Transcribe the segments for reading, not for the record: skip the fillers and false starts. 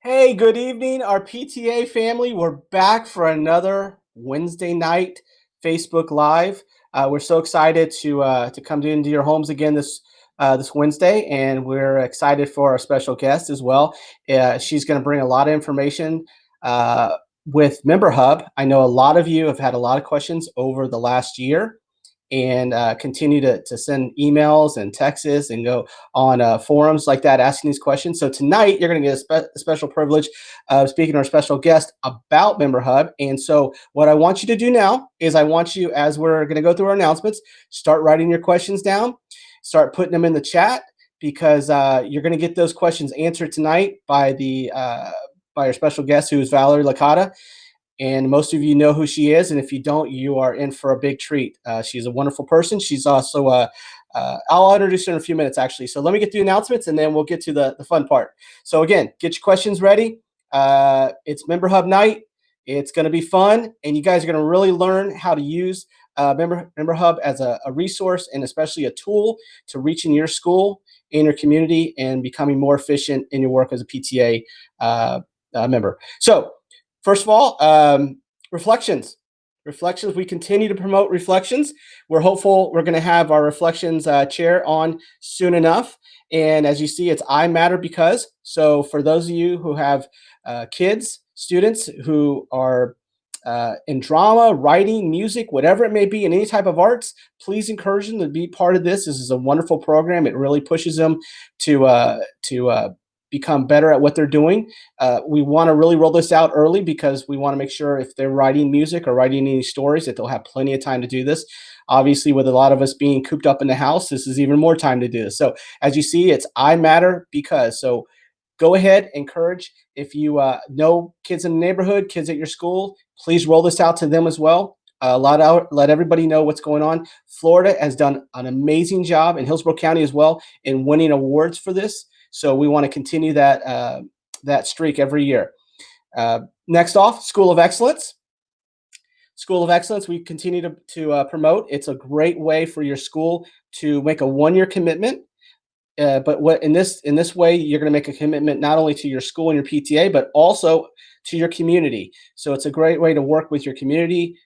Hey, good evening, our PTA family. We're back for another Wednesday night Facebook Live. We're so excited to come into your homes again this Wednesday, and we're excited for our special guest as well. She's going to bring a lot of information with MemberHub. I know a lot of you have had a lot of questions over the last year, and continue to send emails and texts and go on forums like that asking these questions. So tonight you're going to get a special privilege of speaking to our special guest about MemberHub. And so what I want you to do now is I want you, as we're going to go through our announcements, start writing your questions down, start putting them in the chat, because you're going to get those questions answered tonight by our special guest, who is Valerie Licata. And most of you know who she is, and if you don't, you are in for a big treat. She's a wonderful person. She's also I'll introduce her in a few minutes, actually. So let me get the announcements, and then we'll get to the fun part. So again, get your questions ready. It's MemberHub night. It's going to be fun, and you guys are going to really learn how to use MemberHub as a resource, and especially a tool to reach in your school, in your community, and becoming more efficient in your work as a PTA member. So first of all, reflections. Reflections. We continue to promote reflections. We're hopeful we're going to have our reflections chair on soon enough. And as you see, it's I Matter Because. So for those of you who have kids, students who are in drama, writing, music, whatever it may be, in any type of arts, please encourage them to be part of this. This is a wonderful program. It really pushes them to become better at what they're doing. We want to really roll this out early because we want to make sure if they're writing music or writing any stories that they'll have plenty of time to do this. Obviously, with a lot of us being cooped up in the house, this is even more time to do this. So as you see, it's I Matter Because. So go ahead, encourage. If you know kids in the neighborhood, kids at your school, please roll this out to them as well. Let everybody know what's going on. Florida has done an amazing job, in Hillsborough County as well, in winning awards for this. So we want to continue that streak every year. Next off, School of Excellence. School of Excellence, we continue to promote. It's a great way for your school to make a one-year commitment. But what in this way, you're going to make a commitment not only to your school and your PTA, but also to your community. So it's a great way to work with your community,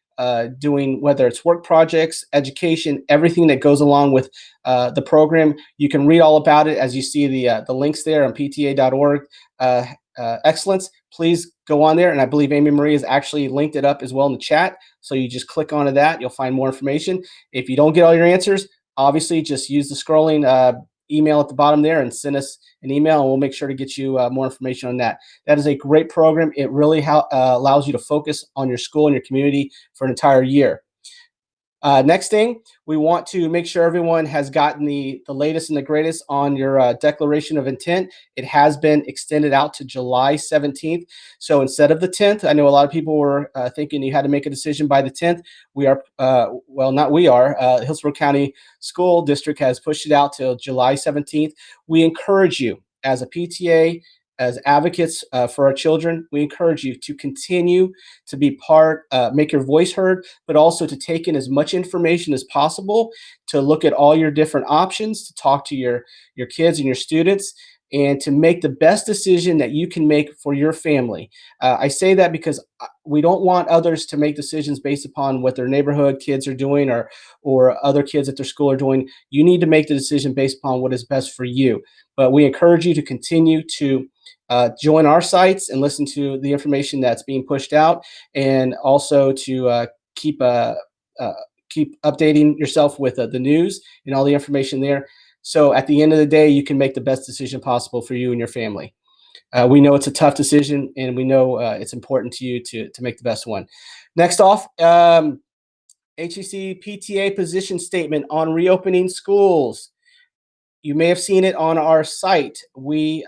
doing whether it's work projects, education, everything that goes along with the program. You can read all about it as you see the links there on pta.org. Excellence. Please go on there, and I believe Amy Marie has actually linked it up as well in the chat. So you just click onto that, you'll find more information. If you don't get all your answers, obviously just use the scrolling email at the bottom there and send us an email, and we'll make sure to get you more information on that. That is a great program. It really allows you to focus on your school and your community for an entire year. Next thing, we want to make sure everyone has gotten the latest and the greatest on your declaration of intent. It has been extended out to July 17th. So instead of the 10th, I know a lot of people were thinking you had to make a decision by the 10th. We are, well, not we are, Hillsborough County School District has pushed it out till July 17th. We encourage you as a PTA, as advocates for our children, we encourage you to continue to be part, make your voice heard, but also to take in as much information as possible, to look at all your different options, to talk to your kids and your students, and to make the best decision that you can make for your family. I say that because we don't want others to make decisions based upon what their neighborhood kids are doing, or other kids at their school are doing. You need to make the decision based upon what is best for you. But we encourage you to continue to join our sites and listen to the information that's being pushed out, and also to keep updating yourself with the news and all the information there. So at the end of the day, you can make the best decision possible for you and your family. We know it's a tough decision, and we know it's important to you to make the best one. Next off, HCCPTA position statement on reopening schools. You may have seen it on our site. We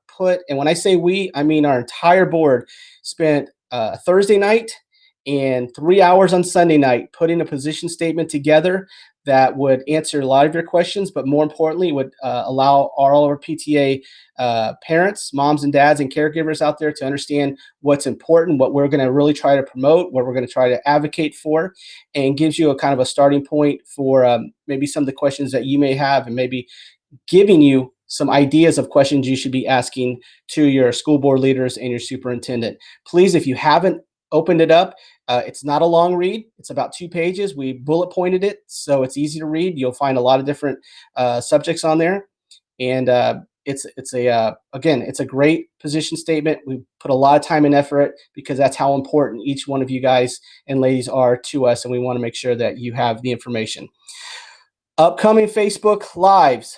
put, and when I say we, I mean our entire board spent Thursday night and 3 hours on Sunday night putting a position statement together that would answer a lot of your questions, but more importantly, would allow all of our PTA parents, moms and dads, and caregivers out there to understand what's important, what we're going to really try to promote, what we're going to try to advocate for, and gives you a kind of a starting point for maybe some of the questions that you may have, and maybe giving you some ideas of questions you should be asking to your school board leaders and your superintendent. Please, if you haven't opened it up, it's not a long read. It's about 2 pages. We bullet pointed it, so it's easy to read. You'll find a lot of different subjects on there, and it's a again, it's a great position statement. We put a lot of time and effort because that's how important each one of you guys and ladies are to us, and we want to make sure that you have the information. Upcoming Facebook Lives.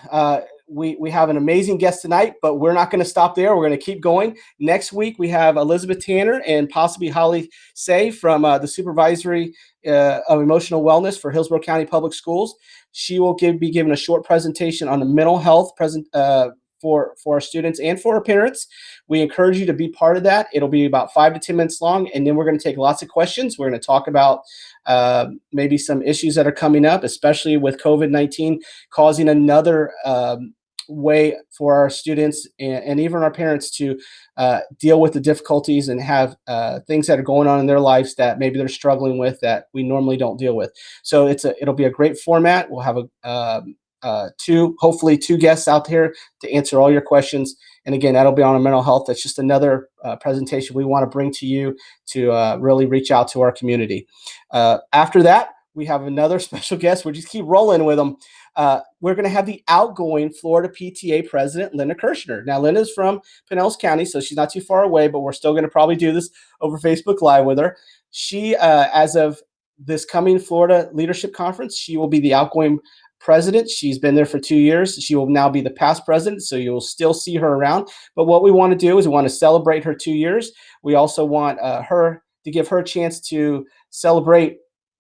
We have an amazing guest tonight, but we're not going to stop there. We're going to keep going. Next week, we have Elizabeth Tanner and possibly Holly Say from the Supervisory of Emotional Wellness for Hillsborough County Public Schools. She will be giving a short presentation on the mental health for our students and for our parents. We encourage you to be part of that. It'll be about 5 to 10 minutes long, and then we're going to take lots of questions. We're going to talk about maybe some issues that are coming up, especially with COVID-19 causing another way for our students and even our parents to deal with the difficulties and have things that are going on in their lives that maybe they're struggling with that we normally don't deal with. So it'll be a great format. We'll have hopefully two guests out here to answer all your questions. And again, that'll be on mental health. That's just another presentation we want to bring to you to really reach out to our community. After that, we have another special guest. We'll just keep rolling with them. We're going to have the outgoing Florida PTA president, Linda Kirshner. Now, Linda's from Pinellas County, so she's not too far away, but we're still going to probably do this over Facebook Live with her. She, as of this coming Florida Leadership Conference, she will be the outgoing president. She's been there for 2 years. She will now be the past president, so you'll still see her around. But what we want to do is we want to celebrate her 2 years. We also want her to give her a chance to celebrate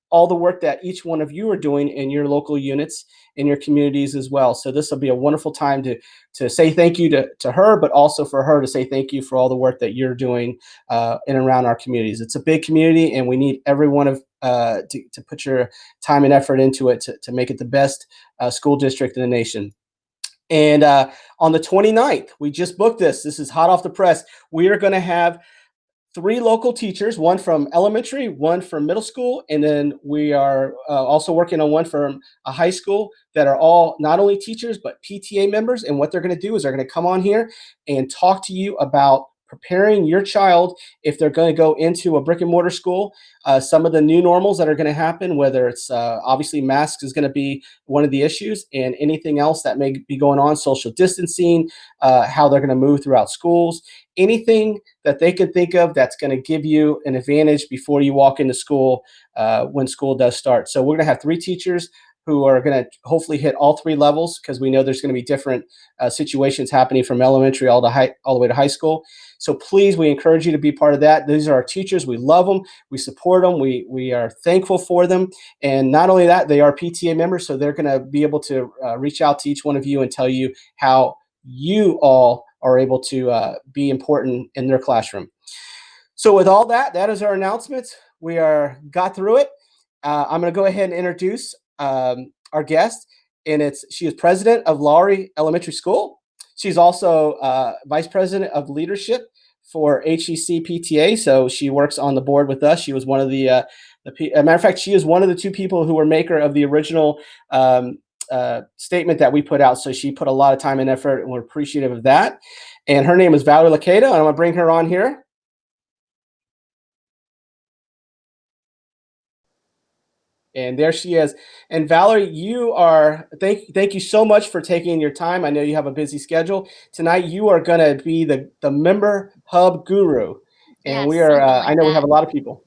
all the work that each one of you are doing in your local units, in your communities as well. So this will be a wonderful time to say thank you to her, but also for her to say thank you for all the work that you're doing in and around our communities. It's a big community, and we need every one of to put your time and effort into it to make it the best school district in the nation. And on the 29th, we just booked this. This is hot off the press. We are going to have 3 local teachers, one from elementary, one from middle school, and then we are also working on one from a high school that are all not only teachers, but PTA members. And what they're going to do is they're going to come on here and talk to you about preparing your child if they're going to go into a brick and mortar school. Some of the new normals that are going to happen, whether it's obviously masks is going to be one of the issues, and anything else that may be going on, social distancing, how they're going to move throughout schools, anything that they can think of that's going to give you an advantage before you walk into school when school does start. So we're going to have 3 teachers who are going to hopefully hit all 3 levels, because we know there's going to be different situations happening from elementary all the way to high school. So please, we encourage you to be part of that. These are our teachers. We love them. We support them. We are thankful for them. And not only that, they are PTA members, so they're going to be able to reach out to each one of you and tell you how you all are able to be important in their classroom. So with all that, that is our announcements. We got through it. I'm going to go ahead and introduce our guest, and she is president of Lowry Elementary School. She's also vice president of leadership for HCCPTA, so she works on the board with us. She was one of the matter of fact, she is one of the 2 people who were maker of the original statement that we put out. So she put a lot of time and effort, and we're appreciative of that. And her name is Valerie Licata, and I'm going to bring her on here. And there she is. And Valerie, thank you so much for taking your time. I know you have a busy schedule. Tonight, you are going to be the MemberHub guru. And yes, we are, like I know that. we have a lot of people.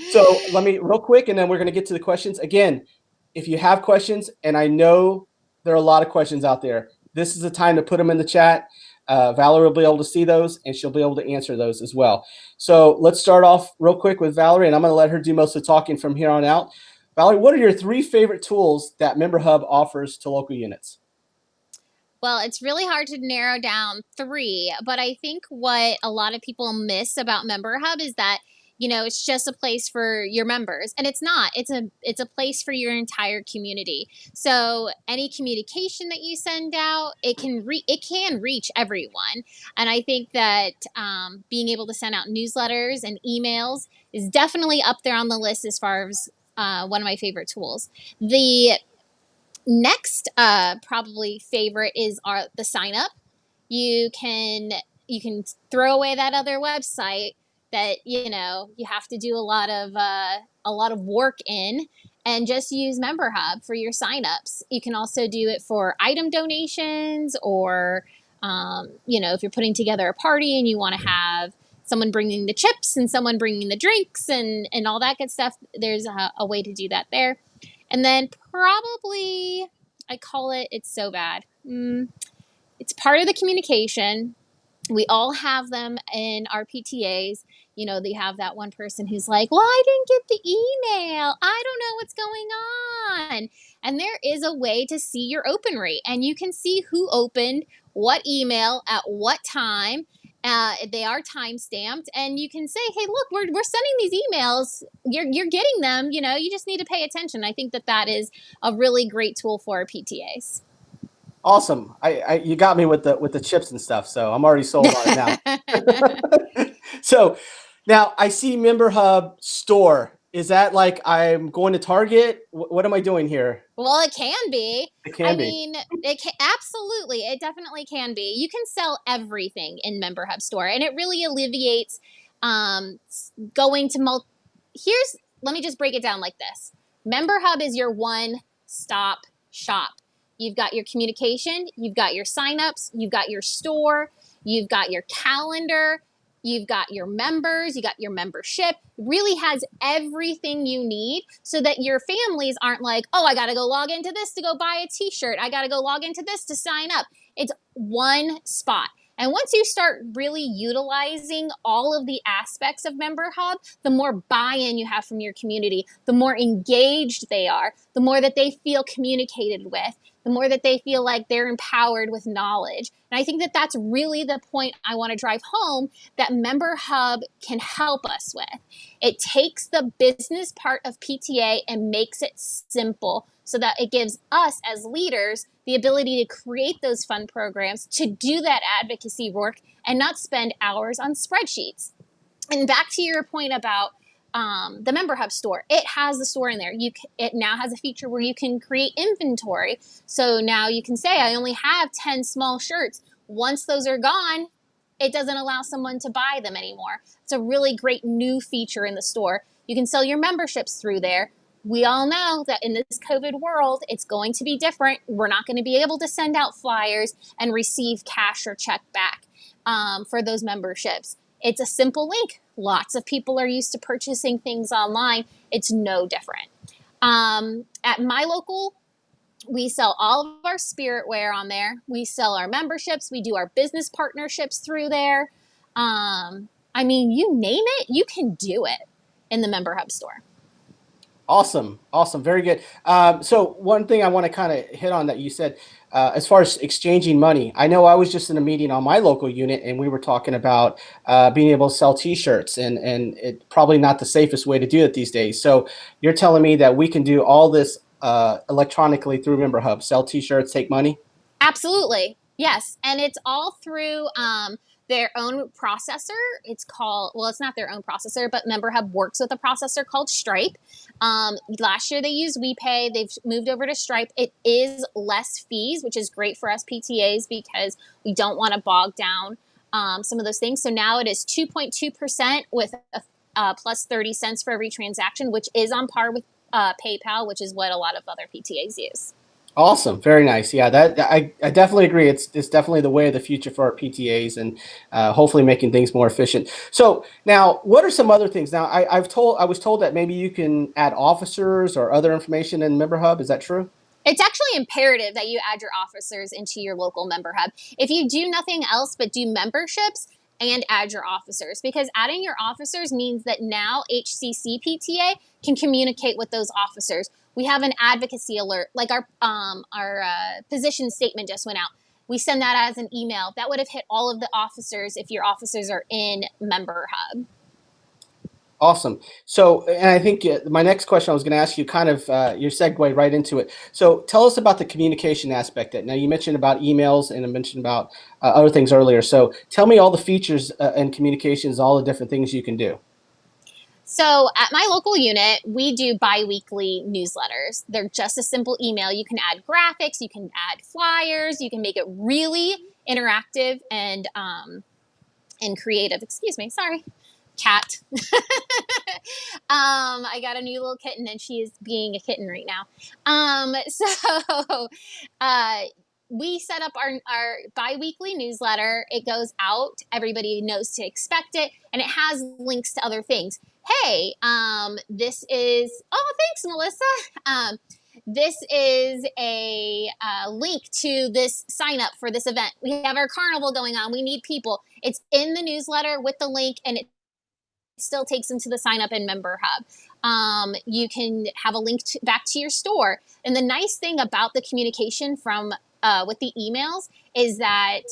So let me real quick, and then we're going to get to the questions. Again, if you have questions, and I know there are a lot of questions out there, this is the time to put them in the chat. Valerie will be able to see those, and she'll be able to answer those as well. So let's start off real quick with Valerie, and I'm going to let her do most of the talking from here on out. Valerie, what are your 3 favorite tools that MemberHub offers to local units? Well, it's really hard to narrow down 3, but I think what a lot of people miss about MemberHub is that it's just a place for your members, and it's not. It's a place for your entire community. So any communication that you send out, it can reach everyone. And I think that being able to send out newsletters and emails is definitely up there on the list as far as one of my favorite tools. Next, probably favorite is the sign up. You can you can throw away that other website that you have to do a lot of work in, and just use MemberHub for your signups. You can also do it for item donations, or if you're putting together a party and you want to have someone bringing the chips and someone bringing the drinks and all that good stuff. There's a way to do that there. And then probably, I call it, it's so bad. It's part of the communication. We all have them in our PTAs. They have that one person who's like, well, I didn't get the email. I don't know what's going on. And there is a way to see your open rate, and you can see who opened what email at what time. They are time stamped, and you can say, hey, look, we're sending these emails. You're getting them. You just need to pay attention. I think that is a really great tool for our PTAs. Awesome. You got me with the chips and stuff, so I'm already sold on it now. So now I see MemberHub store. Is that like I'm going to Target? What am I doing here? Well, it can be. It can be. mean, absolutely, it definitely can be. You can sell everything in MemberHub store, and it really alleviates going to let me just break it down like this. MemberHub is your one-stop shop. You've got your communication, you've got your signups, you've got your store, you've got your calendar, you've got your members, you got your membership. It really has everything you need, so that your families aren't like, oh, I got to go log into this to go buy a t-shirt. I got to go log into this to sign up. It's one spot. And once you start really utilizing all of the aspects of MemberHub, the more buy-in you have from your community, the more engaged they are, the more that they feel communicated with, the more that they feel like they're empowered with knowledge. And I think that that's really the point I want to drive home, that MemberHub can help us with. It takes the business part of PTA and makes it simple, so that it gives us as leaders the ability to create those fun programs, to do that advocacy work, and not spend hours on spreadsheets. And back to your point about the MemberHub store, it has the store in there. It now has a feature where you can create inventory. So now you can say, I only have 10 small shirts. Once those are gone, it doesn't allow someone to buy them anymore. It's a really great new feature in the store. You can sell your memberships through there. We all know that in this COVID world, it's going to be different. We're not going to be able to send out flyers and receive cash or check back for those memberships. It's a simple link. Lots of people are used to purchasing things online. It's no different. At my local, we sell all of our spirit wear on there. We sell our memberships. We do our business partnerships through there. You name it, you can do it in the MemberHub store. Awesome. Very good. So one thing I want to kind of hit on that you said, as far as exchanging money, I know I was just in a meeting on my local unit, and we were talking about being able to sell t-shirts, and it's probably not the safest way to do it these days. So you're telling me that we can do all this electronically through MemberHub, sell t-shirts, take money? Absolutely. Yes. And it's all through their own processor. It's not their own processor, but MemberHub works with a processor called Stripe. Last year they used WePay. They've moved over to Stripe. It is less fees, which is great for us PTAs, because we don't want to bog down some of those things. So now it is 2.2% with plus 30 cents for every transaction, which is on par with PayPal, which is what a lot of other PTAs use. Awesome. Very nice. Yeah, I definitely agree. It's definitely the way of the future for our PTAs, and hopefully making things more efficient. So now, what are some other things? Now, I was told that maybe you can add officers or other information in MemberHub. Is that true? It's actually imperative that you add your officers into your local MemberHub. If you do nothing else but do memberships and add your officers, because adding your officers means that now HCCPTA can communicate with those officers. We have an advocacy alert, like our position statement just went out. We send that as an email. That would have hit all of the officers if your officers are in MemberHub. Awesome. So, and I think my next question I was going to ask you, kind of your segue right into it. So tell us about the communication aspect. Now, you mentioned about emails, and I mentioned about other things earlier. So tell me all the features and communications, all the different things you can do. So at my local unit, we do bi-weekly newsletters. They're just a simple email. You can add graphics, you can add flyers, you can make it really interactive and creative. Excuse me, sorry, cat. I got a new little kitten and she is being a kitten right now. So uh, we set up our bi-weekly newsletter. It goes out. Everybody knows to expect it. And it has links to other things. Hey, this is, oh, thanks, Melissa. This is a link to this sign up for this event. We have our carnival going on. We need people. It's in the newsletter with the link, and it still takes them to the sign up in MemberHub. You can have a link back to your store. And the nice thing about the communication from with the emails is that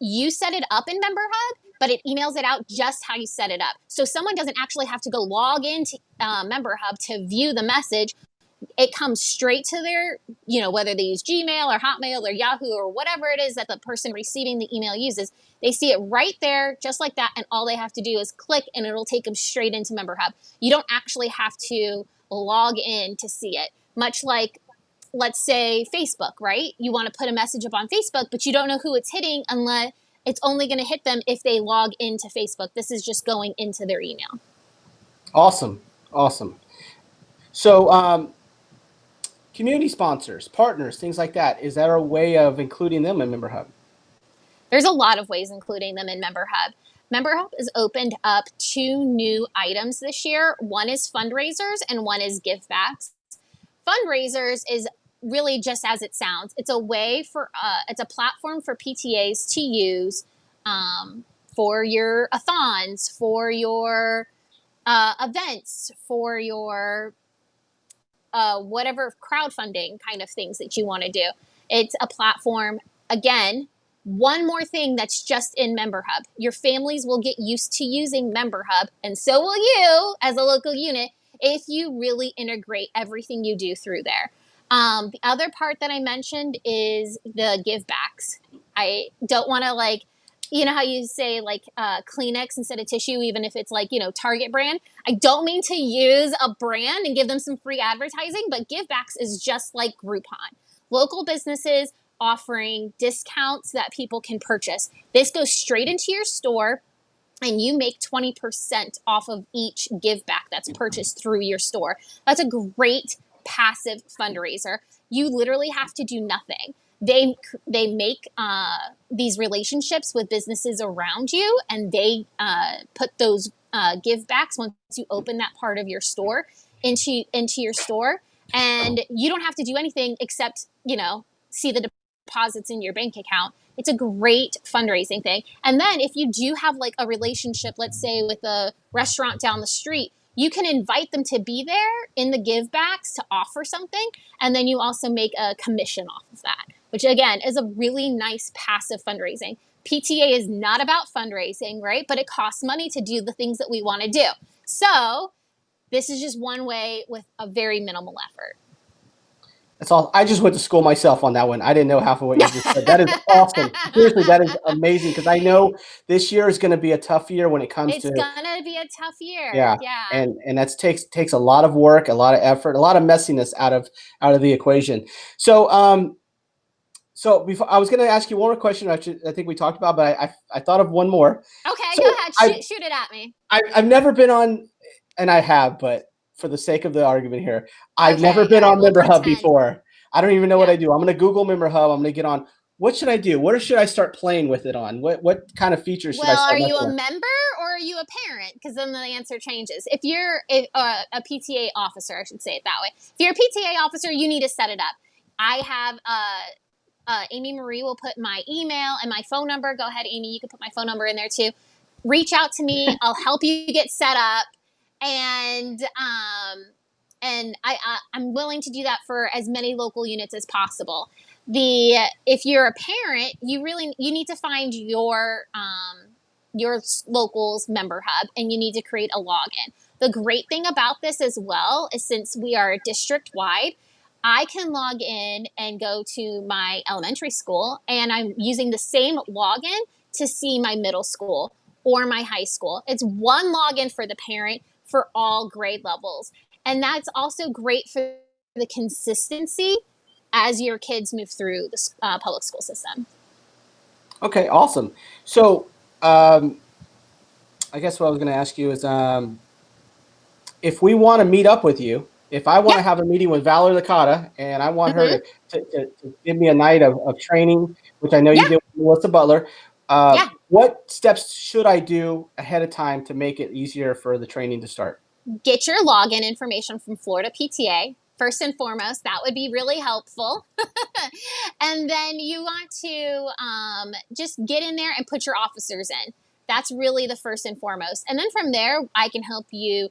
you set it up in MemberHub, but it emails it out just how you set it up. So someone doesn't actually have to go log into MemberHub to view the message. It comes straight to their, whether they use Gmail or Hotmail or Yahoo or whatever it is that the person receiving the email uses. They see it right there, just like that, and all they have to do is click, and it'll take them straight into MemberHub. You don't actually have to log in to see it. Much like, let's say, Facebook, right? You want to put a message up on Facebook, but you don't know who it's hitting unless it's only going to hit them if they log into Facebook. This is just going into their email. Awesome. So, community sponsors, partners, things like that. Is that a way of including them in MemberHub? There's a lot of ways including them in MemberHub. MemberHub has opened up 2 new items this year. One is fundraisers and one is givebacks. Fundraisers is really just as it sounds. It's a way for, it's a platform for PTAs to use for your a-thons, for your events, for your whatever crowdfunding kind of things that you want to do. It's a platform, again, one more thing that's just in MemberHub. Your families will get used to using MemberHub, and so will you as a local unit if you really integrate everything you do through there. The other part that I mentioned is the givebacks. I don't want to how you say Kleenex instead of tissue, even if it's Target brand. I don't mean to use a brand and give them some free advertising, but givebacks is just like Groupon. Local businesses offering discounts that people can purchase. This goes straight into your store, and you make 20% off of each giveback that's purchased through your store. That's a great passive fundraiser. You literally have to do nothing. They make these relationships with businesses around you, and they put those givebacks once you open that part of your store into your store, and you don't have to do anything except see the deposits in your bank account. It's a great fundraising thing. And then if you do have a relationship, let's say with a restaurant down the street, you can invite them to be there in the givebacks to offer something. And then you also make a commission off of that, which again is a really nice passive fundraising. PTA is not about fundraising, right? But it costs money to do the things that we want to do. So this is just one way with a very minimal effort. That's all. I just went to school myself on that one. I didn't know half of what you just said. That is awesome. Seriously, that is amazing, because I know this year is going to be a tough year when it comes to. It's gonna be a tough year. Yeah, Yeah. and that takes a lot of work, a lot of effort, a lot of messiness out of the equation. So before, I was going to ask you one more question. I think we talked about, but I thought of one more. Okay, So go ahead. Shoot it at me. I've never been on, and I have, but for the sake of the argument here, I've Okay, never been all right, on we'll MemberHub pretend. before. I don't even know what Yeah. I do. I'm going to Google MemberHub. I'm going to get on. What should I do? What should I start playing with it on? What kind of features should I Well, start are you messing a with? member or are you a parent? Because then the answer changes. If you're a PTA officer, I should say it that way. If you're a PTA officer, you need to set it up. I have Amy Marie will put my email and my phone number. Go ahead, Amy. You can put my phone number in there too. Reach out to me. I'll help you get set up, and I'm willing to do that for as many local units as possible. If you're a parent, you need to find your local's MemberHub, and you need to create a login. The great thing about this as well is, since we are district wide, I can log in and go to my elementary school, and I'm using the same login to see my middle school or my high school. It's one login for the parent, for all grade levels. And that's also great for the consistency as your kids move through the public school system. Okay, awesome. So, um, I guess what I was going to ask you is, if we want to meet up with you, if I want Yeah. to have a meeting with Valerie Licata and I want her Mm-hmm. to give me a night of training, which I know you Yeah. did with Melissa Butler, Yeah. what steps should I do ahead of time to make it easier for the training to start? Get your login information from Florida PTA. First and foremost, that would be really helpful. And then you want to just get in there and put your officers in. That's really the first and foremost. And then from there, I can help you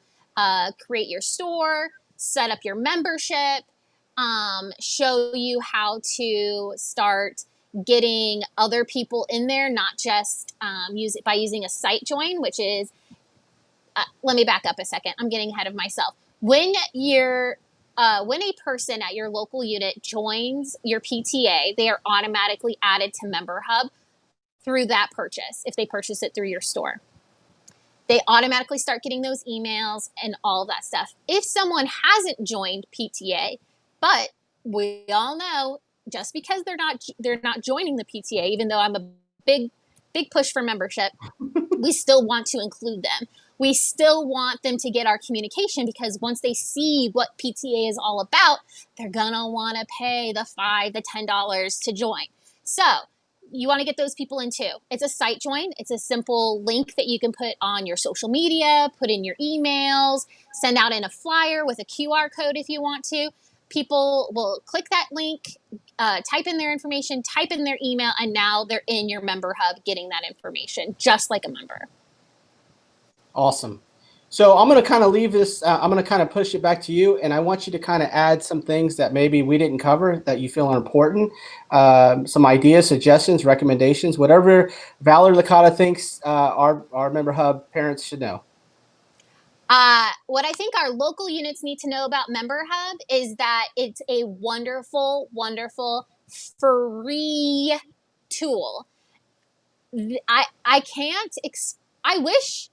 create your store, set up your membership, show you how to start getting other people in there, not just use it by using a site join, which is let me back up a second. I'm getting ahead of myself. When a person at your local unit joins your PTA, they are automatically added to MemberHub through that purchase if they purchase it through your store. They automatically start getting those emails and all of that stuff. If someone hasn't joined PTA, but we all know just because they're not joining the PTA, even though I'm a big push for membership, we still want to include them. We still want them to get our communication because once they see what PTA is all about, they're gonna want to pay the $5, the $10 to join. So you want to get those people in too. It's a site join. It's a simple link that you can put on your social media, put in your emails, send out in a flyer with a QR code if you want to. People will click that link, type in their information, type in their email, and now they're in your MemberHub getting that information, just like a member. Awesome. So I'm going to kind of leave this, I'm going to kind of push it back to you, and I want you to kind of add some things that maybe we didn't cover that you feel are important, some ideas, suggestions, recommendations, whatever Valerie Licata thinks our MemberHub parents should know. What I think our local units need to know about MemberHub is that it's a wonderful, wonderful free tool. I can't. I wish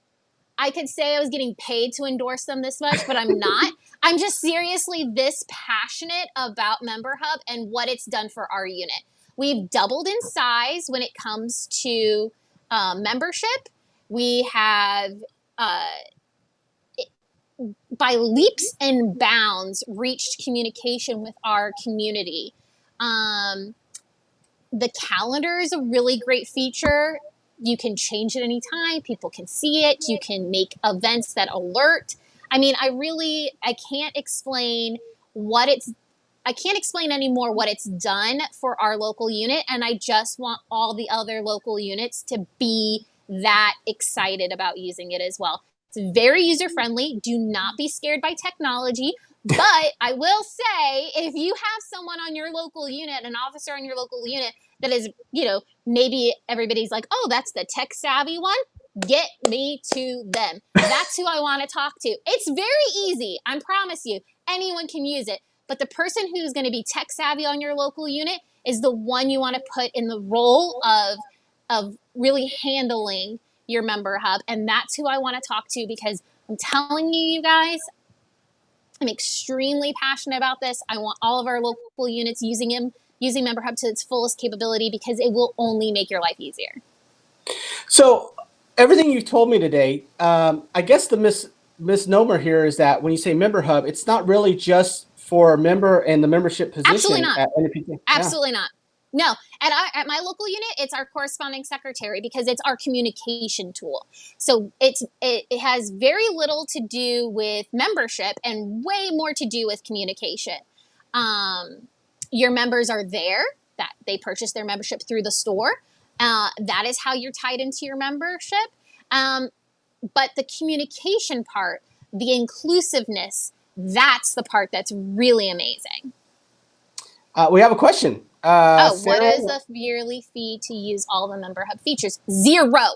I could say I was getting paid to endorse them this much, but I'm not. I'm just seriously this passionate about MemberHub and what it's done for our unit. We've doubled in size when it comes to membership. We have by leaps and bounds reached communication with our community. The calendar is a really great feature. You can change it anytime. People can see it. You can make events that alert. I mean, I can't explain what I can't explain anymore what it's done for our local unit. And I just want all the other local units to be that excited about using it as well. It's very user friendly. Do not be scared by technology. But I will say, if you have someone on your local unit, an officer on your local unit that is, maybe everybody's like, oh, that's the tech savvy one. Get me to them. That's who I want to talk to. It's very easy. I promise you, anyone can use it. But the person who's going to be tech savvy on your local unit is the one you want to put in the role of really handling your MemberHub. And that's who I want to talk to because I'm telling you, you guys, I'm extremely passionate about this. I want all of our local units using MemberHub to its fullest capability because it will only make your life easier. So everything you've told me today, I guess the misnomer here is that when you say MemberHub, it's not really just for a member and the membership Absolutely position not. at NPT. Yeah. Absolutely not. No, at my local unit, it's our corresponding secretary because it's our communication tool. So it has very little to do with membership and way more to do with communication. Your members are there; that they purchase their membership through the store. That is how you're tied into your membership. But the communication part, the inclusiveness, that's the part that's really amazing. We have a question. What Sarah, is the yearly fee to use all the MemberHub features? Zero.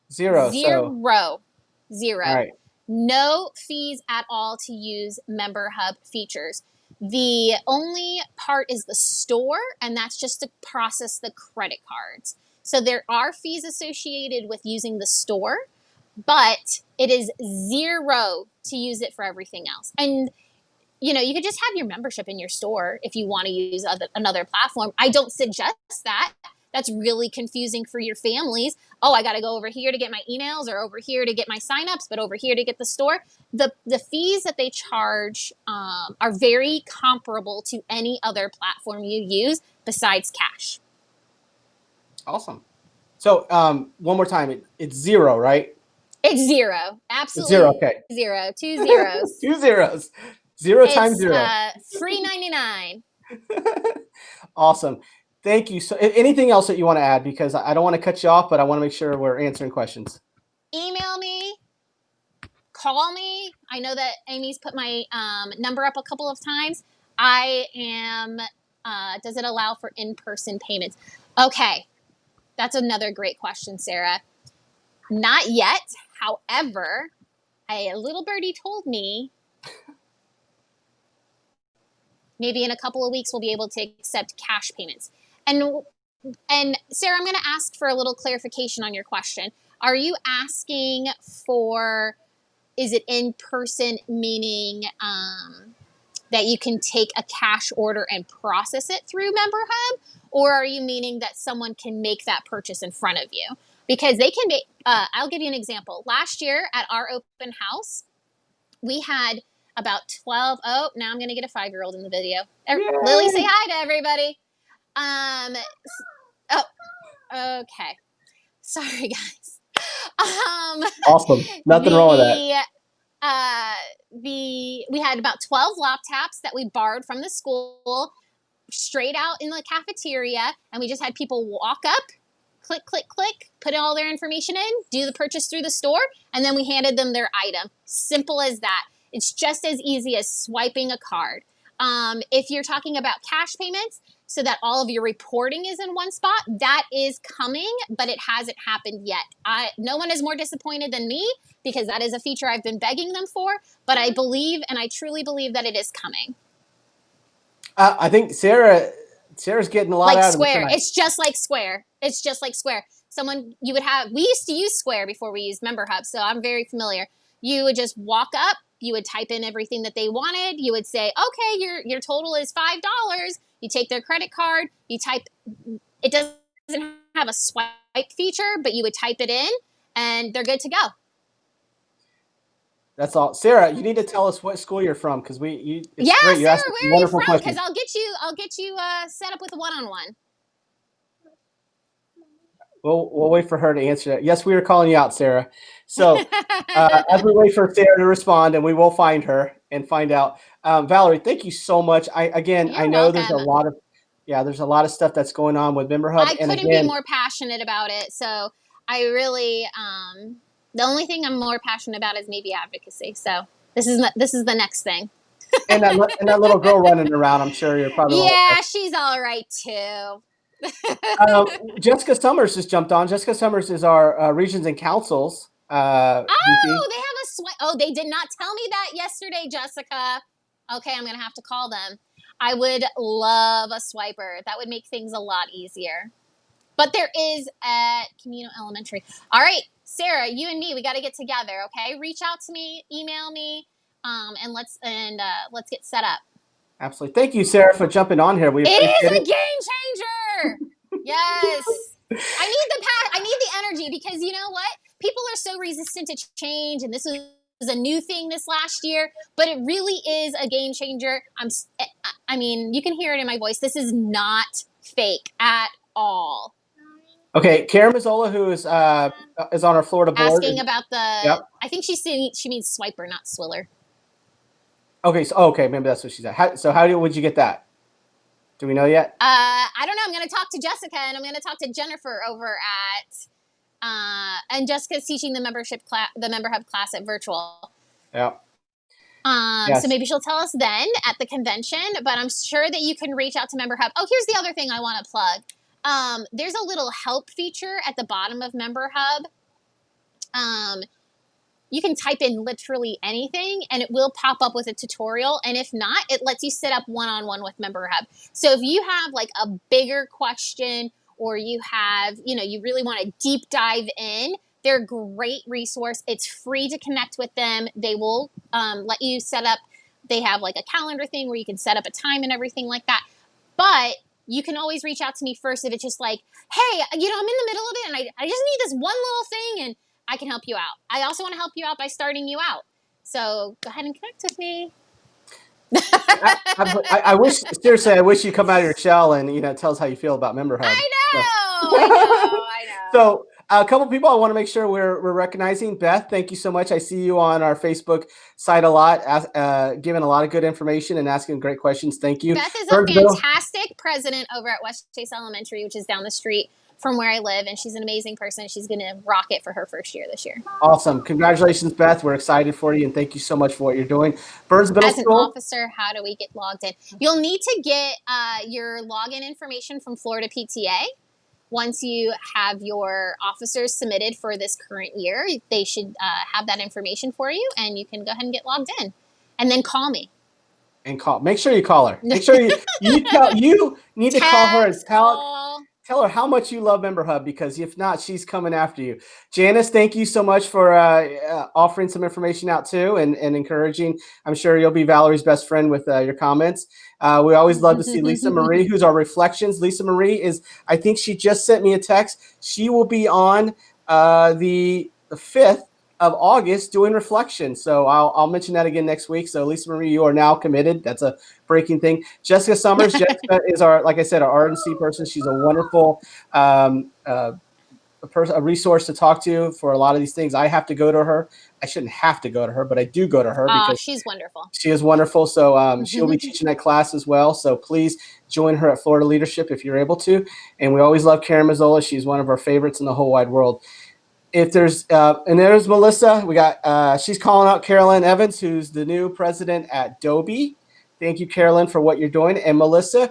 zero. So, Zero. all Zero. right. No fees at all to use MemberHub features. The only part is the store, and that's just to process the credit cards. So there are fees associated with using the store, but it is zero to use it for everything else. And you could just have your membership in your store if you want to use another platform. I don't suggest that. That's really confusing for your families. Oh, I got to go over here to get my emails, or over here to get my signups, but over here to get the store. The fees that they charge are very comparable to any other platform you use besides cash. Awesome. So one more time, it's zero, right? It's zero. It's zero. Absolutely Okay. zero. Two zeros. 2 zeros. Zero times It's zero. free 99. Awesome. Thank you. So anything else that you want to add? Because I don't want to cut you off, but I want to make sure we're answering questions. Email me, call me. I know that Amy's put my number up a couple of times. I am, does it allow for in-person payments? Okay. That's another great question, Sarah. Not yet. However, a little birdie told me maybe in a couple of weeks we'll be able to accept cash payments. And Sarah, I'm going to ask for a little clarification on your question. Are you asking for, is it in person, meaning that you can take a cash order and process it through MemberHub? Or are you meaning that someone can make that purchase in front of you? Because they can make, I'll give you an example. Last year at our open house, we had about 12, oh, now I'm going to get a 5-year-old in the video. Lily, say hi to everybody. Oh, okay. Sorry, guys. Awesome. Nothing wrong with that. We had about 12 laptops that we borrowed from the school straight out in the cafeteria, and we just had people walk up, click, click, click, put all their information in, do the purchase through the store, and then we handed them their item. Simple as that. It's just as easy as swiping a card. If you're talking about cash payments, so that all of your reporting is in one spot, that is coming, but it hasn't happened yet. No one is more disappointed than me, because that is a feature I've been begging them for, but I believe, and I truly believe, that it is coming. I think Sarah's getting a lot like out Square. of it. It's just like Square. It's just like Square. We used to use Square before we used MemberHub, so I'm very familiar. You would just walk up, you would type in everything that they wanted. You would say, okay, your total is $5. You take their credit card, you type, it doesn't have a swipe feature, but you would type it in and they're good to go. That's all. Sarah, you need to tell us what school you're from, because it's great. Sarah, where are you from? Because I'll get you set up with a one-on-one. We'll wait for her to answer that. Yes, we were calling you out, Sarah. So as we wait for Sarah to respond, and we will find her and find out. Valerie, thank you so much. I know welcome. there's a lot of stuff that's going on with MemberHub. I couldn't be more passionate about it. So I really, the only thing I'm more passionate about is maybe advocacy. So this is the next thing. and that little girl running around, I'm sure you're probably. Yeah, she's all right too. Jessica Summers just jumped on. Jessica Summers is our regions and councils. They have a swipe. Oh, they did not tell me that yesterday, Jessica. Okay, I'm gonna have to call them. I would love a swiper. That would make things a lot easier. But there is at Camino Elementary. All right, Sarah, you and me, we got to get together. Okay, reach out to me, email me, and let's get set up. Absolutely. Thank you, Sarah, for jumping on here. It is a game changer. Yes. I need the energy, because you know what? People are so resistant to change, and this was a new thing this last year, but it really is a game changer. I mean, you can hear it in my voice. This is not fake at all. Okay, Karen Mazzola, who is on our Florida board, asking about the. Yep. I think she means swiper, not swiller. Okay, maybe that's what she said. Would you get that? Do we know yet? I don't know. I'm going to talk to Jessica, and I'm going to talk to Jennifer over at. And Jessica's teaching the MemberHub class at virtual. Yeah. Yes. So maybe she'll tell us then at the convention. But I'm sure that you can reach out to MemberHub. Oh, here's the other thing I want to plug. There's a little help feature at the bottom of MemberHub. You can type in literally anything, and it will pop up with a tutorial. And if not, it lets you set up one-on-one with MemberHub. So if you have like a bigger question, or you have, you really want to deep dive in, They're a great resource. It's free to connect with them. They will let you set up, they have like a calendar thing where you can set up a time and everything like that. But you can always reach out to me first if it's just like, hey, I'm in the middle of it and I just need this one little thing and I can help you out. I also want to help you out by starting you out. So go ahead and connect with me. I wish, seriously, I wish you come out of your shell and tell us how you feel about MemberHub. I know. So a couple people I want to make sure we're recognizing. Beth, thank you so much. I see you on our Facebook site a lot, giving a lot of good information and asking great questions. Thank you. Beth is a fantastic president over at West Chase Elementary, which is down the street from where I live, and she's an amazing person. She's going to rock it for her first year this year. Awesome. Congratulations, Beth. We're excited for you, and thank you so much for what you're doing. Burns Middle School. As an officer, how do we get logged in? You'll need to get your login information from Florida PTA. Once you have your officers submitted for this current year, they should have that information for you, and you can go ahead and get logged in. And then call me. And make sure you call her. Make sure you need to call her and tell her how much you love MemberHub, because if not, she's coming after you. Janice, thank you so much for offering some information out too and encouraging. I'm sure you'll be Valerie's best friend with your comments. We always love to see Lisa Marie, who's our reflections. Lisa Marie I think she just sent me a text. She will be on the 5th of August doing reflections. So I'll mention that again next week. So Lisa Marie, you are now committed. That's a breaking thing. Jessica Summers. Jessica is like I said, our R&C person. She's a wonderful a resource to talk to for a lot of these things. I have to go to her. I shouldn't have to go to her, but I do go to her because she's wonderful. She is wonderful. So she'll be teaching that class as well. So please join her at Florida Leadership if you're able to. And we always love Karen Mazzola. She's one of our favorites in the whole wide world. If there's and there's Melissa. We got she's calling out Carolyn Evans, who's the new president at Dobie. Thank you, Carolyn, for what you're doing. And Melissa,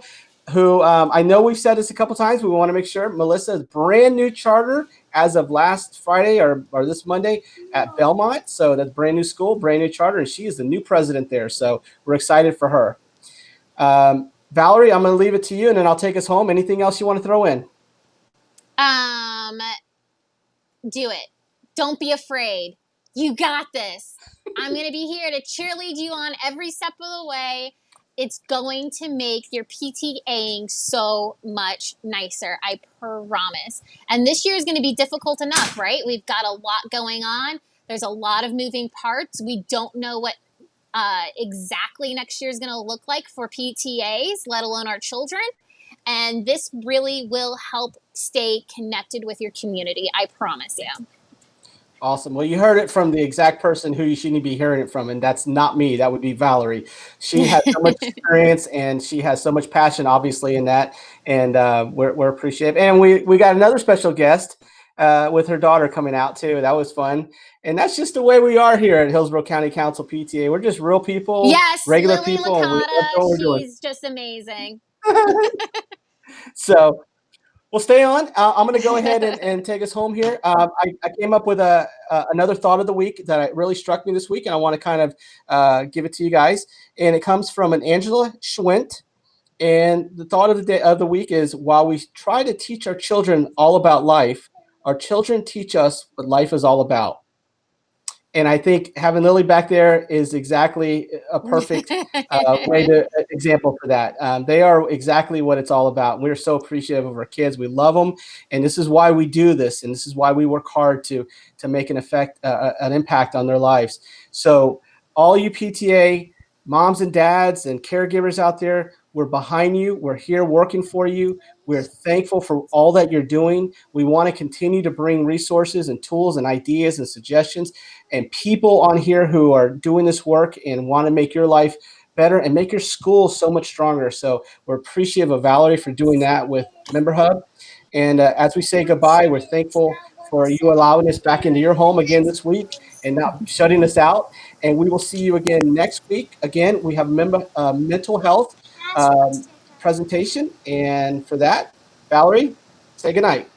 who I know we've said this a couple times, we want to make sure. Melissa's brand new charter as of last Friday or this Monday at Belmont. So that's brand new school, brand new charter, and she is the new president there. So we're excited for her. Valerie, I'm going to leave it to you, and then I'll take us home. Anything else you want to throw in? Do it. Don't be afraid. You got this. I'm going to be here to cheerlead you on every step of the way. It's going to make your PTAing so much nicer. I promise. And this year is going to be difficult enough, right? We've got a lot going on. There's a lot of moving parts. We don't know what exactly next year is going to look like for PTAs, let alone our children. And this really will help stay connected with your community. I promise you. Awesome. Well, you heard it from the exact person who you shouldn't be hearing it from, and that's not me. That would be Valerie. She has so much experience, and she has so much passion, obviously, in that, and we're appreciative. And we got another special guest with her daughter coming out, too. That was fun. And that's just the way we are here at Hillsborough County Council PTA. We're just real people, regular Lily people. Licata, she's just amazing. So we'll stay on. I'm going to go ahead and take us home here. I came up with another thought of the week that really struck me this week, and I want to kind of give it to you guys. And it comes from an Angela Schwint. And the thought of the week is, while we try to teach our children all about life, our children teach us what life is all about. And I think having Lily back there is exactly a perfect example for that. They are exactly what it's all about. We're so appreciative of our kids. We love them, and this is why we do this, and this is why we work hard to make an impact on their lives. So, all you PTA moms and dads and caregivers out there, we're behind you. We're here working for you. We're thankful for all that you're doing. We want to continue to bring resources and tools and ideas and suggestions and people on here who are doing this work and want to make your life better and make your school so much stronger. So we're appreciative of Valerie for doing that with MemberHub. And as we say goodbye, we're thankful for you allowing us back into your home again this week and not shutting us out. And we will see you again next week. Again, we have a mental health presentation. And for that, Valerie, say goodnight.